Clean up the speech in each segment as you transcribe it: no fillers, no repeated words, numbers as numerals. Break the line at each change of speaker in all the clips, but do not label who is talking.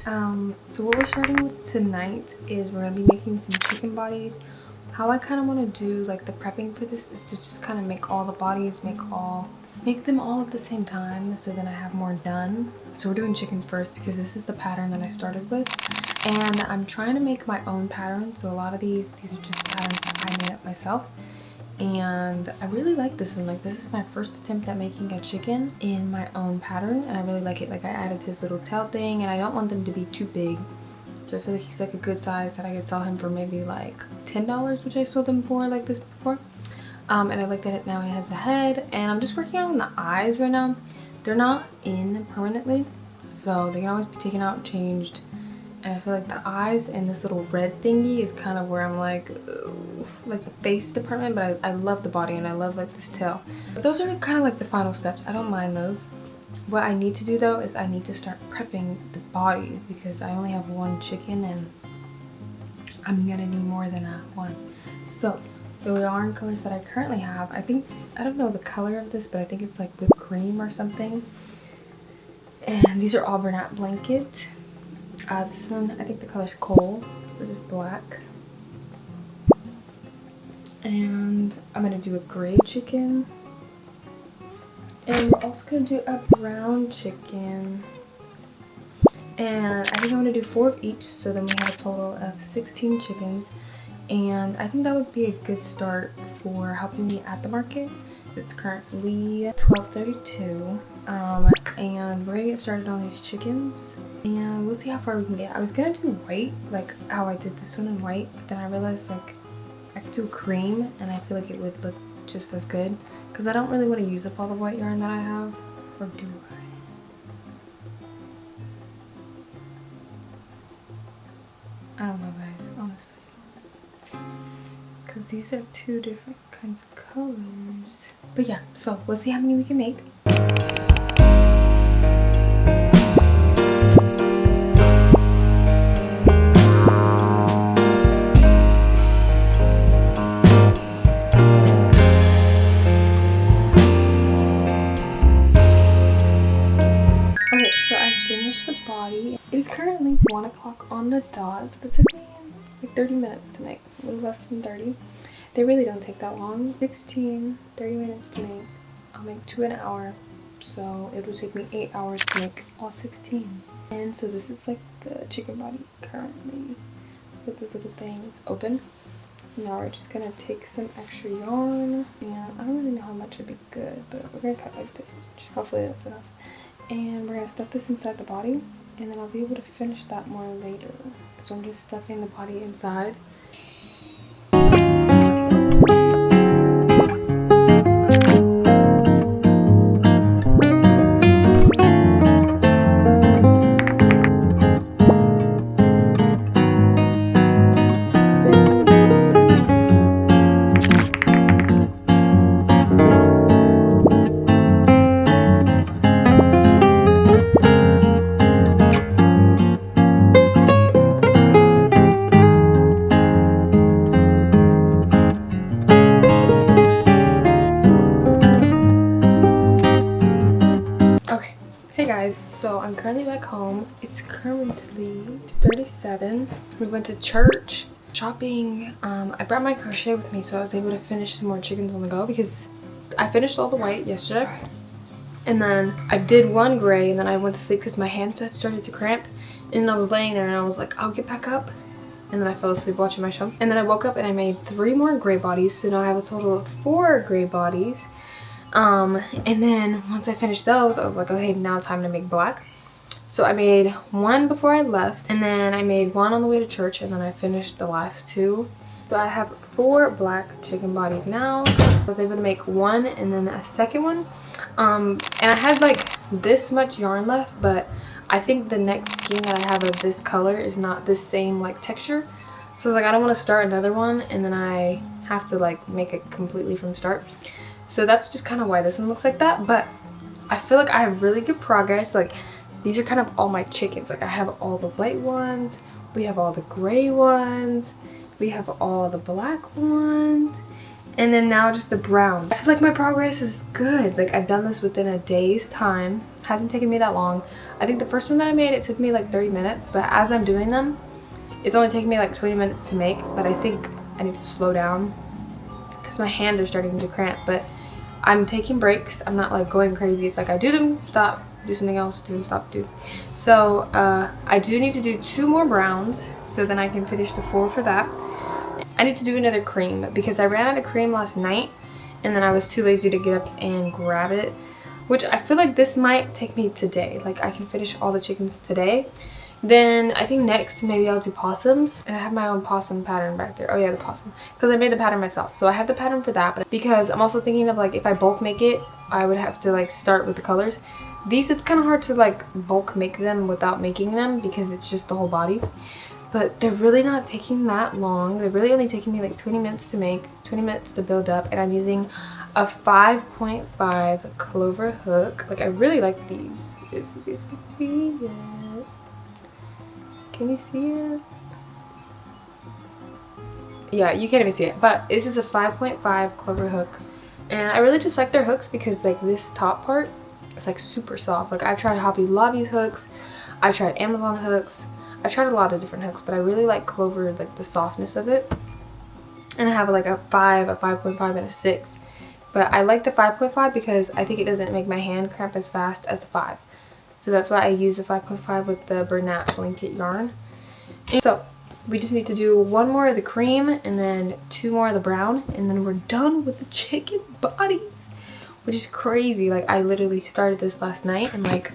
So what we're starting with tonight is we're gonna be making some chicken bodies. How I kind of want to do like the prepping for this is to just kind of make all the bodies, make them all at the same time, so then I have more done. So we're doing chickens first because this is the pattern that I started with, and I'm trying to make my own pattern. So a lot of these are just patterns that I made up myself. And I really like this one. Like, this is my first attempt at making a chicken in my own pattern, and I really like it. Like, I added his little tail thing, and I don't want them to be too big, so I feel like he's like a good size that I could sell him for maybe like $10, which I sold him for like this before. And I like that now he has a head, and I'm just working on the eyes right now. They're not in permanently, so they can always be taken out and changed. And I feel like the eyes and this little red thingy is kind of where I'm like, the face department, but I love the body and I love like this tail. But those are kind of like the final steps. I don't mind those. What I need to do though is I need to start prepping the body because I only have one chicken and I'm gonna need more than one. So the yarn colors that I currently have, I don't know the color of this, but I think it's like whipped cream or something. And these are all Bernat blanket. This one, I think the color's coal, so it's black. And I'm gonna do a gray chicken. And we're also gonna do a brown chicken. And I think I'm gonna do 4 of each, so then we have a total of 16 chickens. And I think that would be a good start for helping me at the market. It's currently 12:32, and we're gonna get started on these chickens, and we'll see how far we can get. I was gonna do white, like how I did this one in white, but then I realized like I could do cream, and I feel like it would look just as good, because I don't really want to use up all the white yarn that I have, or do I? I don't know, guys, honestly, because these are 2 different kinds of colors. But yeah, so we'll see how many we can make. Okay, so I finished the body. It is currently 1 o'clock on the dot. So it took me like 30 minutes to make, a little less than 30. They really don't take that long. 30 minutes to make. I'll make 2 an hour, so it will take me 8 hours to make all 16. And so this is like the chicken body currently with this little thing. It's open. Now we're just gonna take some extra yarn, and I don't really know how much would be good, but we're gonna cut like this much. Hopefully that's enough. And we're gonna stuff this inside the body, and then I'll be able to finish that more later. So I'm just stuffing the body inside. So I'm currently back home. It's currently 2:37. We went to church, shopping. I brought my crochet with me, so I was able to finish some more chickens on the go because I finished all the white yesterday. And then I did 1 gray, and then I went to sleep because my hands had started to cramp. And then I was laying there and I was like, I'll get back up. And then I fell asleep watching my show. And then I woke up and I made 3 more gray bodies. So now I have a total of 4 gray bodies. And then once I finished those, I was like, okay, now time to make black. So I made 1 before I left, and then I made 1 on the way to church, and then I finished the last 2. So I have 4 black chicken bodies now. I was able to make 1 and then a second one. And I had like this much yarn left, but I think the next skein that I have of this color is not the same like texture. So I was like, I don't want to start another one and then I have to like make it completely from start. So that's just kind of why this one looks like that. But I feel like I have really good progress. Like, these are kind of all my chickens. Like, I have all the white ones, we have all the gray ones, we have all the black ones, And then now just the brown. I feel like my progress is good. Like I've done this within a day's time. Hasn't taken me that long. I think the first one that I made, it took me like 30 minutes. But as I'm doing them, it's only taking me like 20 minutes to make. But I think I need to slow down because my hands are starting to cramp. But I'm taking breaks. I'm not like going crazy. It's like I do them, stop, do something else, do them, stop, do. So I do need to do 2 more browns. So then I can finish the 4 for that. I need to do another cream because I ran out of cream last night and then I was too lazy to get up and grab it, which I feel like this might take me today. Like I can finish all the chickens today. Then I think next maybe I'll do possums, and I have my own possum pattern back there. Oh yeah, the possum, because I made the pattern myself. So I have the pattern for that, but because I'm also thinking of like if I bulk make it, I would have to like start with the colors. These, it's kind of hard to like bulk make them without making them because it's just the whole body. But they're really not taking that long. They're really only taking me like 20 minutes to make, 20 minutes to build up. And I'm using a 5.5 clover hook. Like I really like these. If you guys can see it. Can you see it? Yeah, you can't even see it. But this is a 5.5 clover hook. And I really just like their hooks because like this top part, it's like super soft. Like I've tried Hobby Lobby's hooks. I've tried Amazon hooks. I've tried a lot of different hooks, but I really like clover, like the softness of it. And I have like a 5, a 5.5, and a 6. But I like the 5.5 because I think it doesn't make my hand cramp as fast as the 5. So that's why I use the 5.5 with the Bernat blanket yarn. And so we just need to do 1 more of the cream and then 2 more of the brown. And then we're done with the chicken bodies, which is crazy. Like I literally started this last night and like,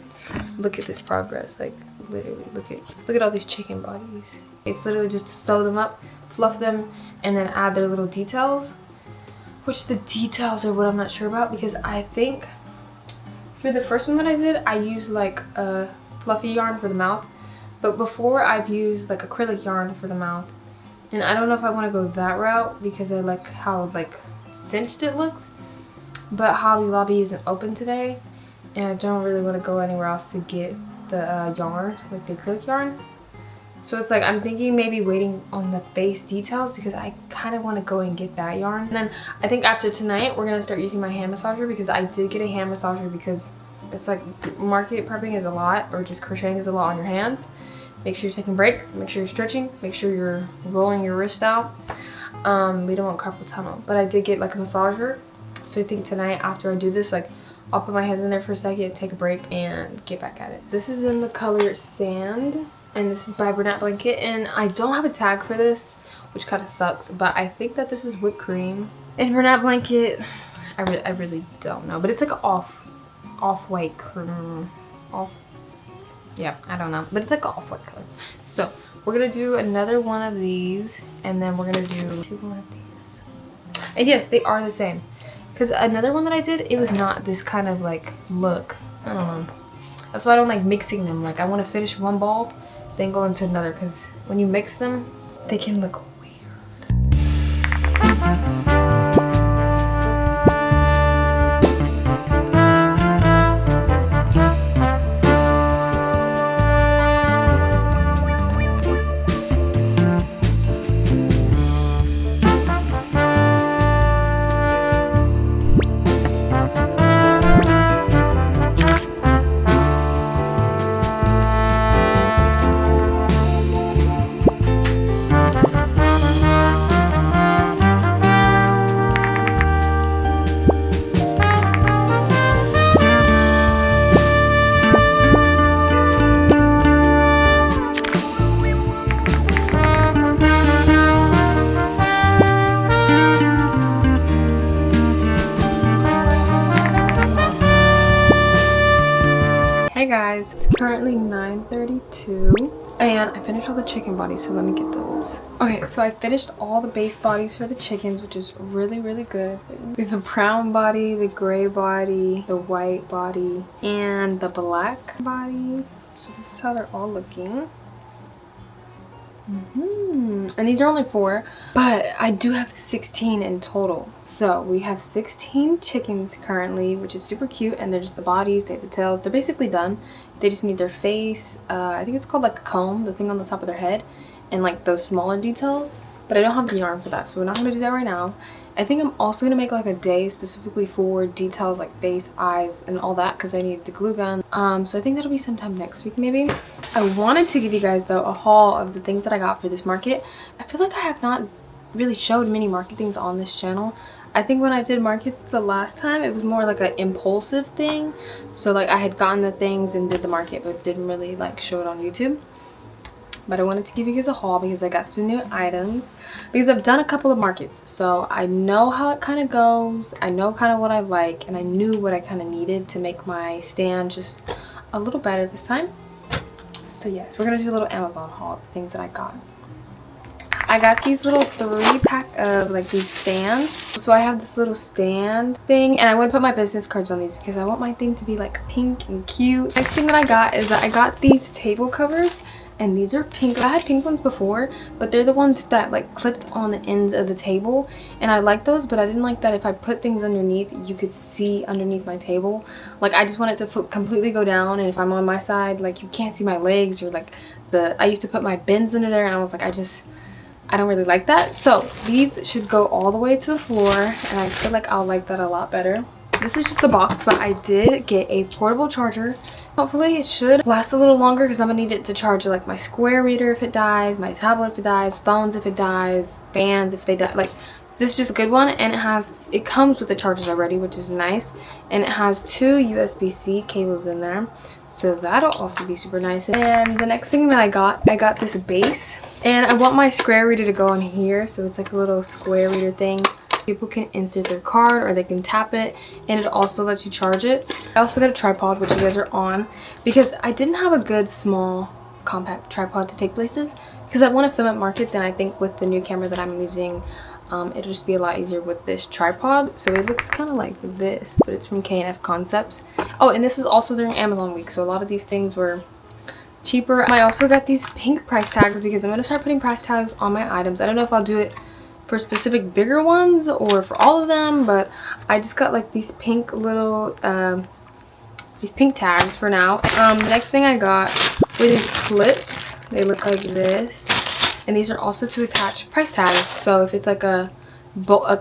look at this progress. Like literally look at all these chicken bodies. It's literally just to sew them up, fluff them, and then add their little details, which the details are what I'm not sure about because I think for the first one that I did, I used like a fluffy yarn for the mouth, but before I've used like acrylic yarn for the mouth, and I don't know if I want to go that route because I like how like cinched it looks. But Hobby Lobby isn't open today and I don't really want to go anywhere else to get the yarn, like the acrylic yarn. So it's like I'm thinking maybe waiting on the base details because I kind of want to go and get that yarn. And then I think after tonight we're going to start using my hand massager because I did get a hand massager because it's like market prepping is a lot, or just crocheting is a lot on your hands. Make sure you're taking breaks, make sure you're stretching, make sure you're rolling your wrist out. We don't want carpal tunnel. But I did get like a massager. So I think tonight after I do this, like I'll put my hands in there for a second, take a break, and get back at it. This is in the color Sand, and this is by Bernat Blanket, and I don't have a tag for this, which kind of sucks, but I think that this is whipped cream. And Bernat Blanket, I really don't know, but it's like off-white cream, yeah, I don't know, but it's like off-white color. So we're gonna do another one of these, and then we're gonna do 2 more of these. And yes, they are the same. Because another one that I did, it was not this kind of like look. I don't know. That's why I don't like mixing them. Like I want to finish one bulb, then go into another. Because when you mix them, they can look weird. Hey guys, it's currently 9:32 and I finished all the chicken bodies, so let me get those. Okay, so I finished all the base bodies for the chickens, which is really good. We have the brown body, the gray body, the white body, and the black body. So this is how they're all looking. And these are only 4, but I do have 16 in total. So we have 16 chickens currently, which is super cute, and they're just the bodies, they have the tails, they're basically done. They just need their face, I think it's called like a comb, the thing on the top of their head, and like those smaller details, but I don't have the yarn for that, so we're not going to do that right now. I think I'm also gonna make like a day specifically for details like face, eyes, and all that because I need the glue gun. So I think that'll be sometime next week maybe. I wanted to give you guys though a haul of the things that I got for this market. I feel like I have not really showed many market things on this channel. I think when I did markets the last time, it was more like an impulsive thing. So like I had gotten the things and did the market, but didn't really like show it on YouTube. But I wanted to give you guys a haul because I got some new items. Because I've done a couple of markets, so I know how it kind of goes. I know kind of what I like, and I knew what I kind of needed to make my stand just a little better this time. So yes, we're gonna do a little Amazon haul of the things that I got. I got these little 3-pack of like these stands. So I have this little stand thing, and I want to put my business cards on these because I want my thing to be like pink and cute. Next thing that I got is that I got these table covers, and these are pink. I had pink ones before, but they're the ones that like clipped on the ends of the table, and I like those, but I didn't like that if I put things underneath, you could see underneath my table. Like I just want it to completely go down, and if I'm on my side, like you can't see my legs, or like I used to put my bins under there, and I was like, I don't really like that. So these should go all the way to the floor, and I feel like I'll like that a lot better. This is just the box, but I did get a portable charger. Hopefully it should last a little longer because I'm gonna need it to charge like my Square reader if it dies, my tablet if it dies, phones if it dies, bands if they die. Like this is just a good one, and it comes with the chargers already, which is nice, and it has 2 USB-C cables in there, so that'll also be super nice. And the next thing that I got this base, and I want my Square reader to go on here, so it's like a little Square reader thing. People can insert their card or they can tap it, and it also lets you charge it. I also got a tripod, which you guys are on, because I didn't have a good small compact tripod to take places because I want to film at markets, and I think with the new camera that I'm using, it'll just be a lot easier with this tripod. So it looks kind of like this, but it's from K&F Concepts. Oh, and this is also during Amazon week, so a lot of these things were cheaper. I also got these pink price tags because I'm going to start putting price tags on my items. I don't know if I'll do it for specific bigger ones or for all of them, but I just got like these pink little these pink tags for now. The next thing I got were these clips. They look like this, and these are also to attach price tags. So if it's like a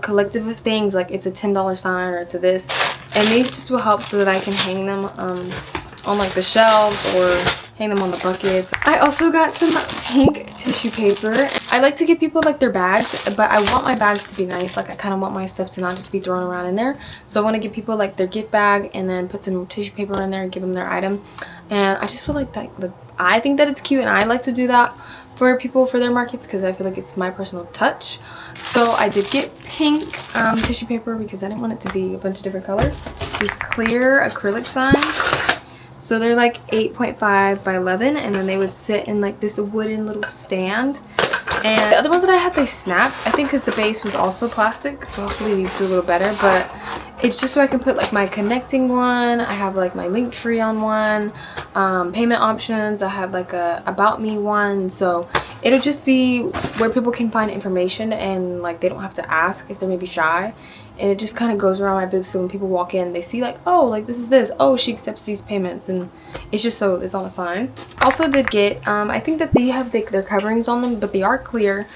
collective of things, like it's a $10 sign or it's a this, and these just will help so that I can hang them on like the shelves or hang them on the buckets. I also got some pink tissue paper. I like to give people like their bags, but I want my bags to be nice. Like I kind of want my stuff to not just be thrown around in there. So I want to give people like their gift bag and then put some tissue paper in there and give them their item. And I just feel like that, I think that it's cute, and I like to do that for people for their markets because I feel like it's my personal touch. So I did get pink tissue paper because I didn't want it to be a bunch of different colors. These clear acrylic signs. So they're like 8.5 by 11, and then they would sit in like this wooden little stand. And the other ones that I had, they snapped, I think because the base was also plastic, so hopefully these do a little better. But it's just so I can put like my connecting one. I have like my link tree on one, payment options. I have like a about me one, so it'll just be where people can find information, and like they don't have to ask if they're maybe shy. And it just kind of goes around my booth, so when people walk in, they see like, oh, like this is this, oh, she accepts these payments, and it's just so it's on a sign. Also did get I think that they have their coverings on them, but they are clear.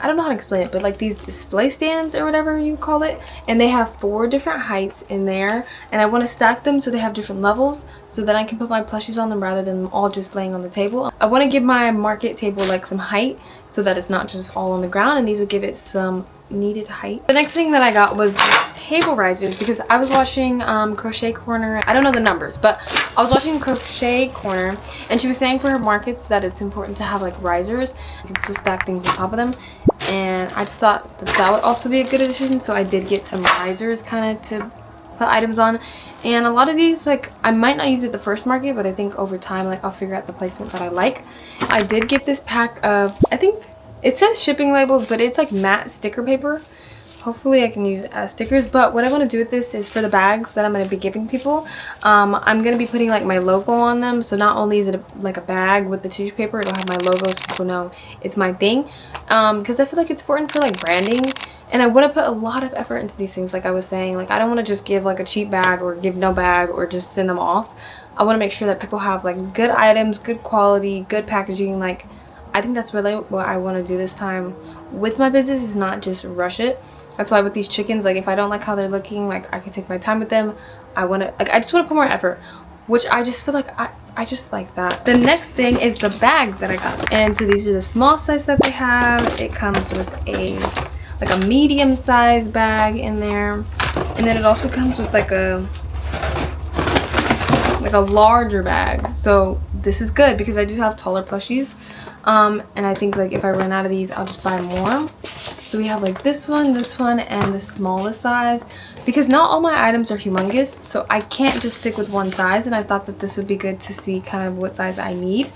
I don't know how to explain it, but like these display stands or whatever you call it, and they have 4 different heights in there, and I want to stack them so they have different levels, so that I can put my plushies on them rather than them all just laying on the table. I want to give my market table like some height so that it's not just all on the ground, and these will give it some needed height. The next thing that I got was these table risers because I was watching Crochet Corner. I don't know the numbers, but I was watching Crochet Corner, and she was saying for her markets that it's important to have like risers. You can still stack things on top of them, and I just thought that that would also be a good addition, so I did get some risers kind of to put items on. And a lot of these, like, I might not use it the first market, but I think over time, like, I'll figure out the placement that I like. I did get this pack of, I think it says shipping labels, but it's like matte sticker paper. Hopefully I can use it as stickers, but what I want to do with this is for the bags that I'm going to be giving people, I'm going to be putting like my logo on them. So not only is it like a bag with the tissue paper, it'll have my logo so people know it's my thing, because I feel like it's important for like branding, and I want to put a lot of effort into these things. Like I was saying, like I don't want to just give like a cheap bag or give no bag or just send them off. I want to make sure that people have like good items, good quality, good packaging. Like I think that's really what I want to do this time with my business, is not just rush it. That's why with these chickens, like if I don't like how they're looking, like I can take my time with them. I just want to put more effort, which I just feel like I just like that. The next thing is the bags that I got. And so these are the small size that they have. It comes with a medium size bag in there. And then it also comes with like a larger bag. So this is good because I do have taller plushies. And I think like if I run out of these, I'll just buy more. So we have like this one, and the smallest size, because not all my items are humongous, so I can't just stick with one size, and I thought that this would be good to see kind of what size I need.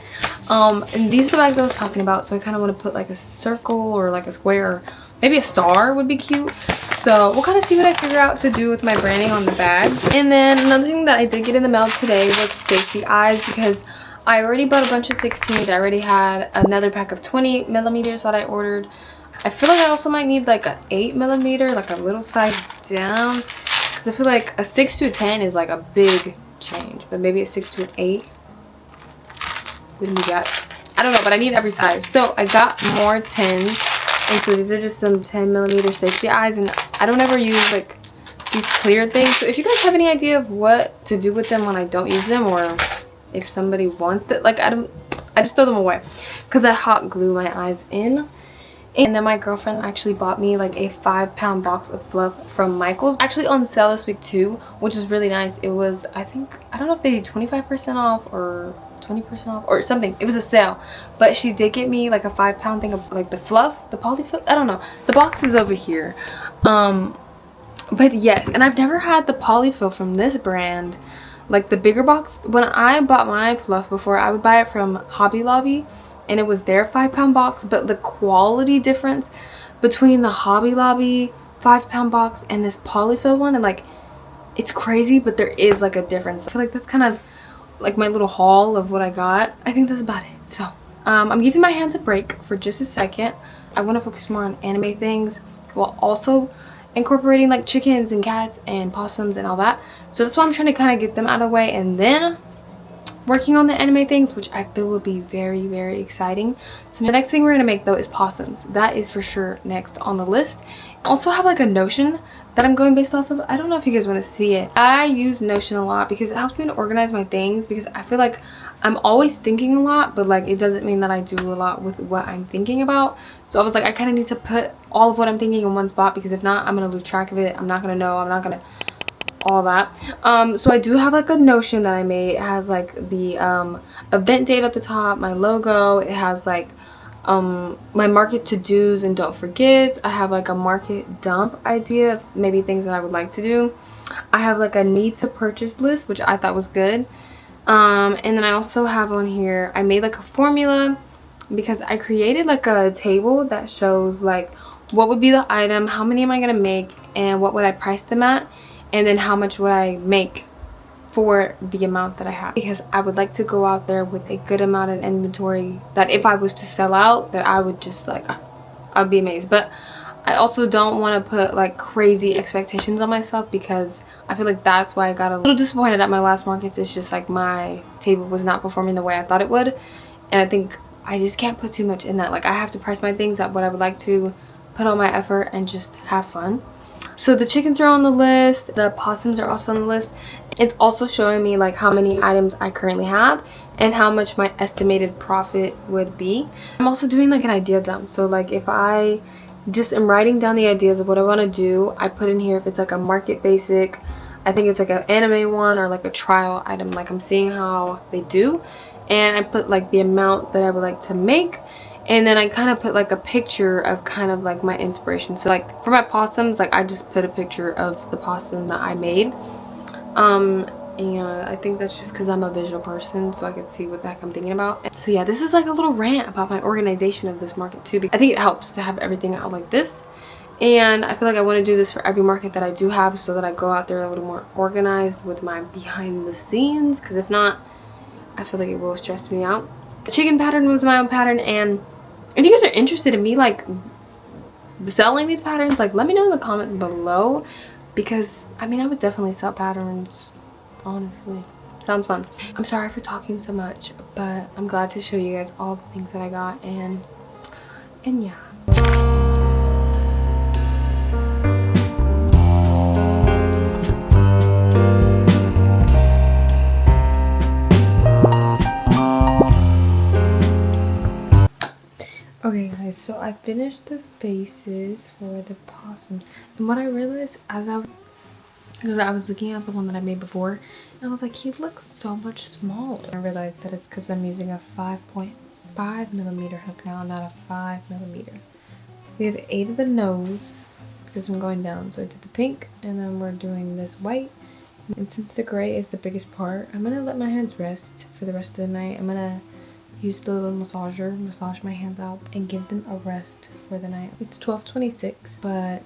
And these are the bags I was talking about, so I kind of want to put like a circle or like a square, or maybe a star would be cute. So we'll kind of see what I figure out to do with my branding on the bags. And then another thing that I did get in the mail today was safety eyes, because I already bought a bunch of 16s. I already had another pack of 20 millimeters that I ordered. I feel like I also might need like an 8 millimeter, like a little size down, because I feel like a 6 to a 10 is like a big change, but maybe a 6 to an 8 wouldn't be bad. I don't know, but I need every size. So I got more 10s, and so these are just some 10 millimeter safety eyes, and I don't ever use like these clear things. So if you guys have any idea of what to do with them when I don't use them, or if somebody wants it, like I just throw them away because I hot glue my eyes in. And then my girlfriend actually bought me like a 5-pound box of fluff from Michael's, actually on sale this week too, which is really nice. It was, I don't know if they did 25% off or 20% off or something. It was a sale, but she did get me like a 5-pound thing of like the fluff, the polyfill. I don't know, the box is over here. But yes, and I've never had the polyfill from this brand, like the bigger box. When I bought my fluff before, I would buy it from Hobby Lobby, and it was their 5-pound box, but the quality difference between the Hobby Lobby 5-pound box and this polyfill one, and like it's crazy, but there is like a difference. I feel like that's kind of like my little haul of what I got. I think that's about it. So I'm giving my hands a break for just a second. I want to focus more on anime things while also incorporating like chickens and cats and possums and all that. So that's why I'm trying to kind of get them out of the way, and then working on the anime things, which I feel will be very, very exciting. So the next thing we're gonna make though is possums. That is for sure next on the list. I also have like a Notion that I'm going based off of. I don't know if you guys want to see it. I use Notion a lot because it helps me to organize my things, because I feel like I'm always thinking a lot, but like it doesn't mean that I do a lot with what I'm thinking about. So I was like, I kind of need to put all of what I'm thinking in one spot, because if not, I'm gonna lose track of it. I'm not gonna know. I'm not gonna all that. So I do have like a Notion that I made. It has like the event date at the top, my logo. It has like my market to-dos and don't forget. I have like a market dump idea of maybe things that I would like to do. I have like a need to purchase list, which I thought was good. And then I also have on here, I made like a formula, because I created like a table that shows like what would be the item, how many am I gonna make, and what would I price them at, and then how much would I make for the amount that I have, because I would like to go out there with a good amount of inventory that if I was to sell out, that I would just like, I'd be amazed. But I also don't want to put like crazy expectations on myself, because I feel like that's why I got a little disappointed at my last markets. It's just like my table was not performing the way I thought it would, and I think I just can't put too much in that. Like I have to price my things at what I would like to, put all my effort, and just have fun. So the chickens are on the list, the possums are also on the list. It's also showing me like how many items I currently have and how much my estimated profit would be. I'm also doing like an idea dump. So like if I just am writing down the ideas of what I want to do, I put in here if it's like a market basic, I think it's like an anime one, or like a trial item, like I'm seeing how they do, and I put like the amount that I would like to make. And then I kind of put like a picture of kind of like my inspiration. So like for my possums, like I just put a picture of the possum that I made. And I think that's just because I'm a visual person, so I can see what the heck I'm thinking about. So yeah, this is like a little rant about my organization of this market too. I think it helps to have everything out like this. And I feel like I want to do this for every market that I do have, so that I go out there a little more organized with my behind the scenes. Because if not, I feel like it will stress me out. The chicken pattern was my own pattern, and if you guys are interested in me like selling these patterns, like let me know in the comments below, because I mean I would definitely sell patterns, honestly. Sounds fun. I'm sorry for talking so much, but I'm glad to show you guys all the things that I got, and yeah. Okay guys, so I finished the faces for the possums, and what I realized because I was looking at the one that I made before, and I was like, he looks so much smaller. I realized that it's because I'm using a 5.5mm hook now, not a 5mm. We have 8 of the nose because I'm going down, so I did the pink, and then we're doing this white. And since the gray is the biggest part, I'm gonna let my hands rest for the rest of the night. I'm gonna use the little massager, massage my hands out, and give them a rest for the night. It's 12:26, but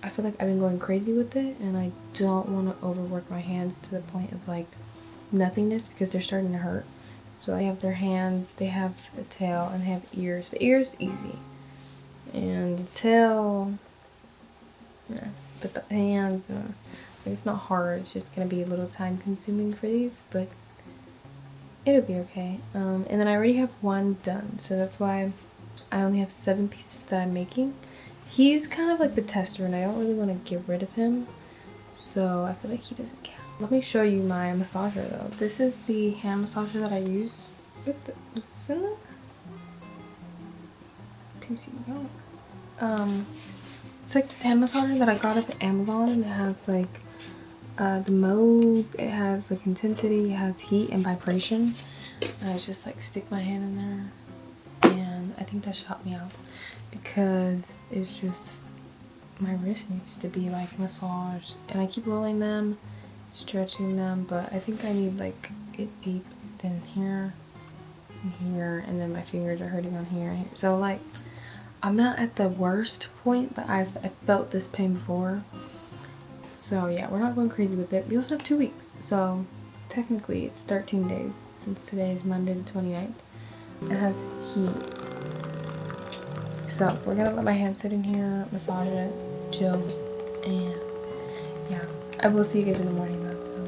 I feel like I've been going crazy with it, and I don't want to overwork my hands to the point of like nothingness because they're starting to hurt. So I have their hands, they have a tail, and they have ears. The ears easy, and the tail, yeah. But the hands, it's not hard. It's just gonna be a little time consuming for these, but it'll be okay. And then I already have one done, so that's why I only have 7 pieces that I'm making. He's kind of like the tester, and I don't really want to get rid of him, so I feel like he doesn't count. Let me show you my massager though. This is the hand massager that I use. Was this in there? PC. It's like this hand massager that I got at Amazon, and it has like the modes, it has like intensity, it has heat and vibration. And I just like stick my hand in there, and I think that should help me out because it's just my wrist needs to be like massaged, and I keep rolling them, stretching them, but I think I need like it deep in here and here, and then my fingers are hurting on here and here. So like I'm not at the worst point, but I've felt this pain before. So yeah, we're not going crazy with it. We also have 2 weeks, so technically it's 13 days since today is Monday the 29th. It has heat. So we're gonna let my hand sit in here, massage it, chill, and yeah. I will see you guys in the morning though, so.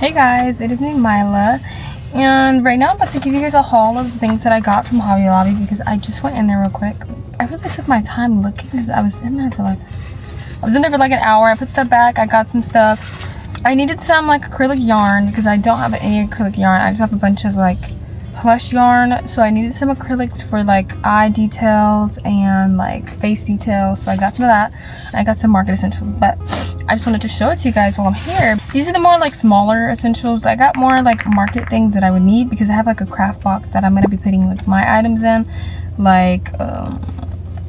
Hey guys, it is me, mylah, and right now I'm about to give you guys a haul of the things that I got from Hobby Lobby because I just went in there real quick. I really took my time looking because I was in there for like an hour. I put stuff back, I got some stuff. I needed some like acrylic yarn because I don't have any acrylic yarn. I just have a bunch of like plush yarn, so I needed some acrylics for like eye details and like face details, so I got some of that. I got some market essentials, but I just wanted to show it to you guys while I'm here. These are the more like smaller essentials. I got more like market things that I would need because I have like a craft box that I'm gonna be putting like my items in, like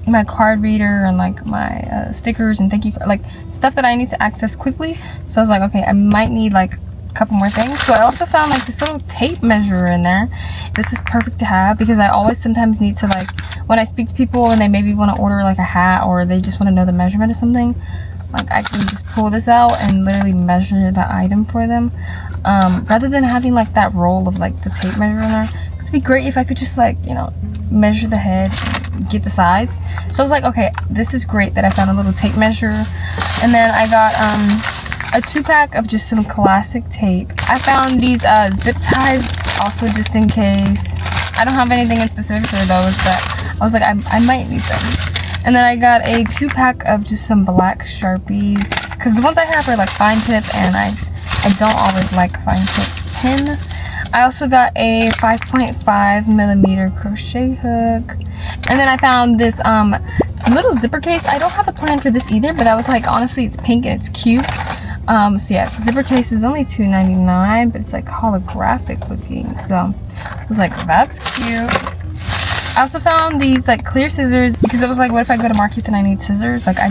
my card reader and like my stickers and thank you, like stuff that I need to access quickly. So I was like, okay, I might need like a couple more things. So I also found like this little tape measure in there. This is perfect to have because I always sometimes need to, like when I speak to people and they maybe want to order like a hat or they just want to know the measurement of something, like I can just pull this out and literally measure the item for them, rather than having like that roll of like the tape measure in there. It'd be great if I could just like, you know, measure the head and get the size. So I was like, okay, this is great that I found a little tape measure. And then I got a 2-pack of just some classic tape. I found these zip ties also just in case. I don't have anything in specific for those, but I was like, I might need them. And then I got a 2-pack of just some black Sharpies, because the ones I have are like fine tip, and I don't always like fine tip pen. I also got a 5.5mm crochet hook. And then I found this little zipper case. I don't have a plan for this either, but I was like, honestly, it's pink and it's cute. So yeah, the zipper case is only $2.99, but it's like holographic looking. So I was like, that's cute. I also found these like clear scissors, because it was like, what if I go to Markets and I need scissors? Like I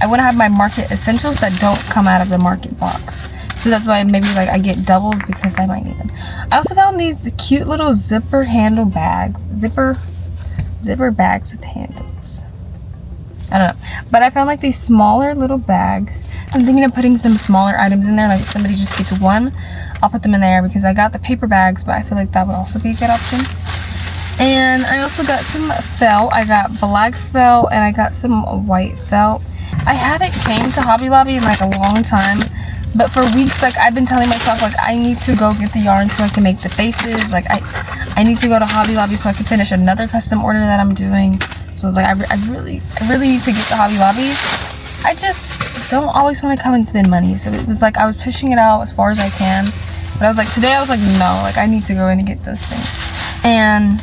want to have my Market essentials that don't come out of the Market box. So that's why maybe like I get doubles, because I might need them. I also found the cute little zipper handle bags. Zipper bags with handles. I don't know. But I found like these smaller little bags. I'm thinking of putting some smaller items in there. Like if somebody just gets one, I'll put them in there, because I got the paper bags, but I feel like that would also be a good option. And I also got some felt. I got black felt and I got some white felt. I haven't came to Hobby Lobby in like a long time, but for weeks like I've been telling myself like I need to go get the yarn so I can make the faces. Like I need to go to Hobby Lobby so I can finish another custom order that I'm doing. So I was like, I really need to get to Hobby Lobby. I just don't always want to come and spend money. So it was like I was pushing it out as far as I can. But I was like, today I was like, no, like I need to go in and get those things. And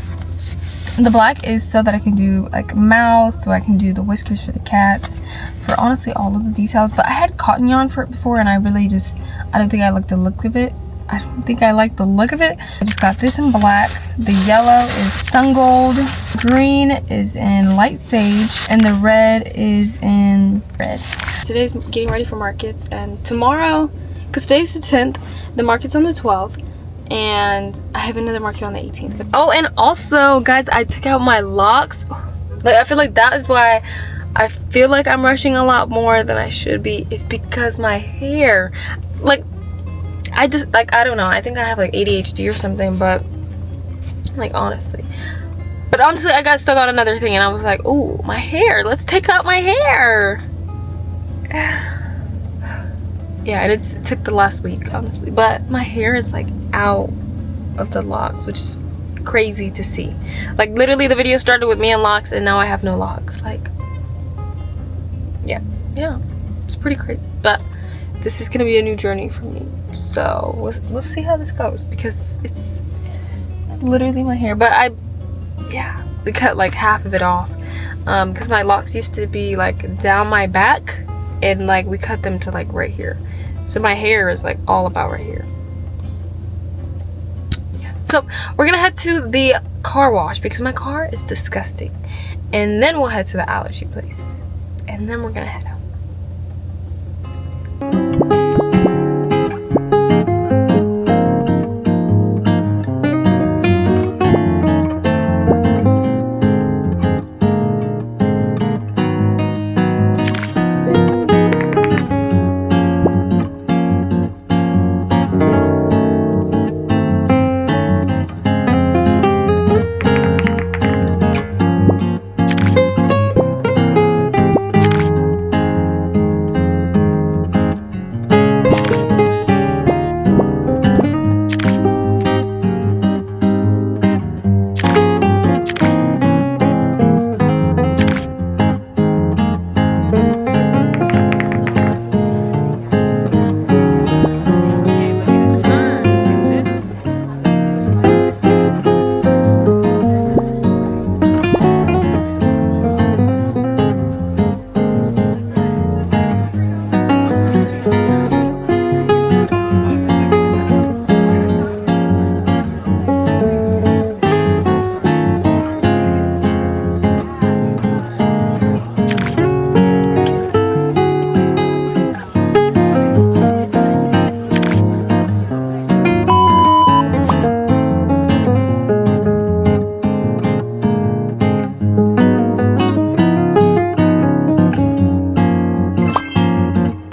the black is so that I can do like mouth, so I can do the whiskers for the cats, for honestly all of the details. But I had cotton yarn for it before, and I don't think I like the look of it. I don't think I like the look of it. I just got this in black. The yellow is sun gold, green is in light sage, and the red is in red. Today's getting ready for Markets, and tomorrow, because today's the 10th, the Market's on the 12th. And I have another Market on the 18th. Oh, and also guys, I took out my locks. Like I feel like that is why I feel like I'm rushing a lot more than I should be, is because my hair, like I don't know, I think I have like ADHD or something, but like honestly I still got another thing, and I was like, oh, my hair, let's take out my hair. Yeah, it took the last week, honestly. But my hair is like out of the locks, which is crazy to see. Like literally the video started with me and locks, and now I have no locks. Like, yeah, it's pretty crazy. But this is gonna be a new journey for me. So we'll see how this goes, because it's literally my hair. But we cut like half of it off, because my locks used to be like down my back, and like we cut them to like right here. So my hair is like all about right here. Yeah. So we're gonna head to the car wash, because my car is disgusting, and then we'll head to the allergy place, and then we're gonna head out.